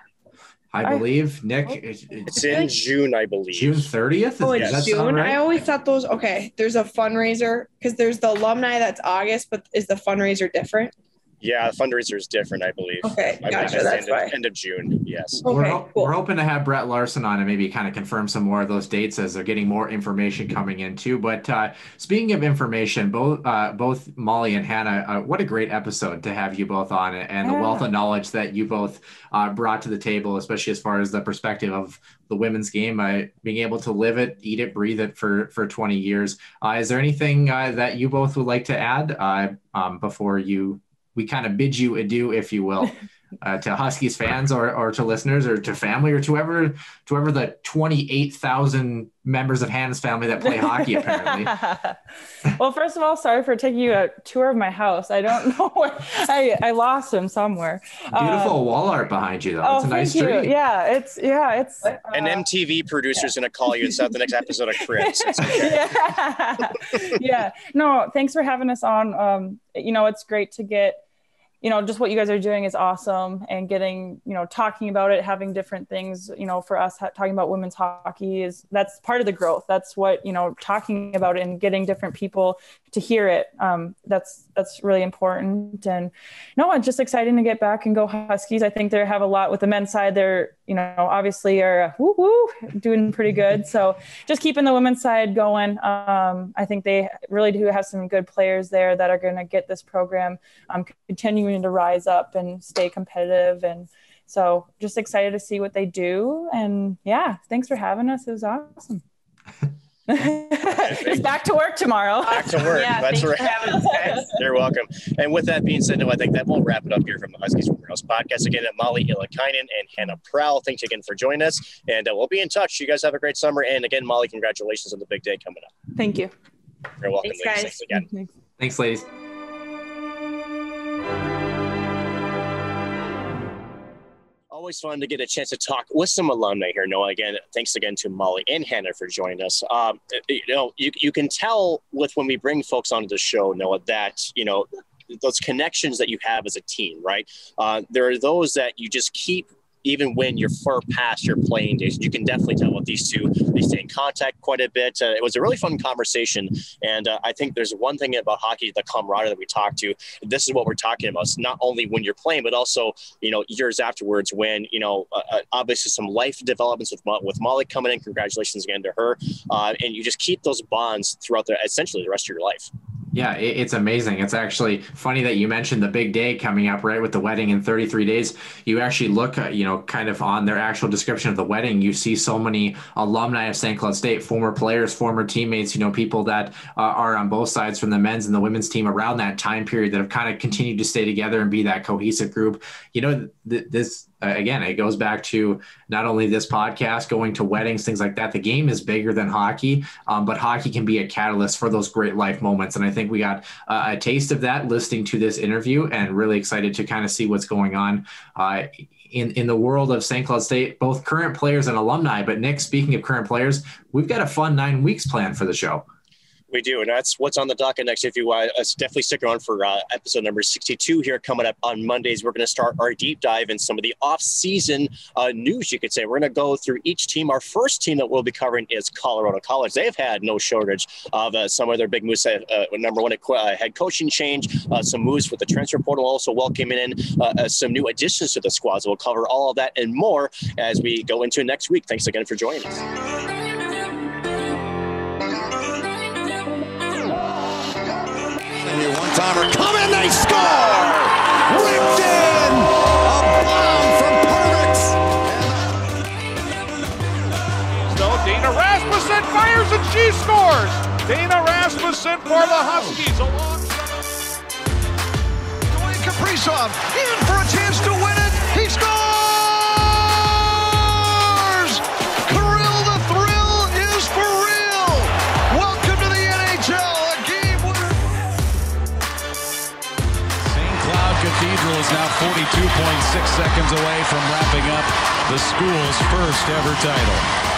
I believe, Nick. It's in June, I believe. June 30th? Oh, it's June? Right? I always thought those, okay, there's a fundraiser, because there's the alumni that's August, but is the fundraiser different? Yeah, the fundraiser is different, I believe. Okay, gotcha. That's end of June, yes. Okay, we're hoping to have Brett Larson on and maybe kind of confirm some more of those dates as they're getting more information coming in too. But speaking of information, both Molly and Hannah, what a great episode to have you both on, and the wealth of knowledge that you both brought to the table, especially as far as the perspective of the women's game, being able to live it, eat it, breathe it for 20 years. Is there anything that you both would like to add before we kind of bid you adieu, if you will, to Huskies fans or to listeners or to family or to whoever the 28,000 members of Hannah's family that play hockey, apparently. Well, first of all, sorry for taking you a tour of my house. I don't know where I lost him somewhere. Beautiful wall art behind you, though. It's a nice tree. Yeah, it's an MTV producer's going to call you and set the next episode of Chris. Okay. Yeah. No, thanks for having us on. It's great to get, just what you guys are doing is awesome, and getting, talking about it, having different things, for us, talking about women's hockey that's part of the growth. That's what, talking about it and getting different people to hear it. That's really important. And no, it's just exciting to get back and go Huskies. I think they have a lot with the men's side. They're, obviously are doing pretty good. So just keeping the women's side going. I think they really do have some good players there that are going to get this program continuing to rise up and stay competitive. And so just excited to see what they do. And yeah, thanks for having us. It was awesome. It's back to work tomorrow. Back to work. Yeah, that's right. For having us, guys. You're welcome. And with that being said, I think that will wrap it up here from the Huskies Warmer House podcast. Again, Molly Illikainen and Hanna Prow, thanks again for joining us. And we'll be in touch. You guys have a great summer. And again, Molly, congratulations on the big day coming up. Thank you. You're welcome, Thanks, ladies. guys. Thanks again. Thanks, ladies. Always fun to get a chance to talk with some alumni here, Noah. Again, thanks again to Molly and Hannah for joining us. You can tell when we bring folks onto the show, Noah, that, those connections that you have as a team, right? There are those that you just keep even when you're far past your playing days. You can definitely tell with these two, they stay in contact quite a bit. It was a really fun conversation. And I think there's one thing about hockey, the camaraderie that we talked to. This is what we're talking about. It's not only when you're playing, but also, years afterwards when, obviously some life developments with Molly coming in. Congratulations again to her. And you just keep those bonds throughout essentially the rest of your life. Yeah, it's amazing. It's actually funny that you mentioned the big day coming up, right, with the wedding in 33 days. You actually look, kind of on their actual description of the wedding, you see so many alumni of St. Cloud State, former players, former teammates, people that are on both sides from the men's and the women's team around that time period that have kind of continued to stay together and be that cohesive group. This again, it goes back to not only this podcast, going to weddings, things like that. The game is bigger than hockey, but hockey can be a catalyst for those great life moments. And I think we got a taste of that listening to this interview, and really excited to kind of see what's going on in the world of St. Cloud State, both current players and alumni. But Nick, speaking of current players, we've got a fun 9 weeks planned for the show. We do, and that's what's on the docket next. If you definitely stick around for episode number 62 here coming up on Mondays. We're going to start our deep dive in some of the off-season news, you could say. We're going to go through each team. Our first team that we'll be covering is Colorado College. They've had no shortage of some of their big moves. Number one, head coaching change, some moves with the transfer portal, also welcoming in some new additions to the squads. We'll cover all of that and more as we go into next week. Thanks again for joining us. Your one-timer coming, they score! Ripped in! A bomb from Providence! Dana Rasmussen fires and she scores! Dana Rasmussen for the Huskies. Dwayne Kaprizov in for a chance to win it! He scores! Kirill, the thrill is for real! Welcome to the NHL, a game winner! St. Cloud Cathedral is now 42.6 seconds away from wrapping up the school's first ever title.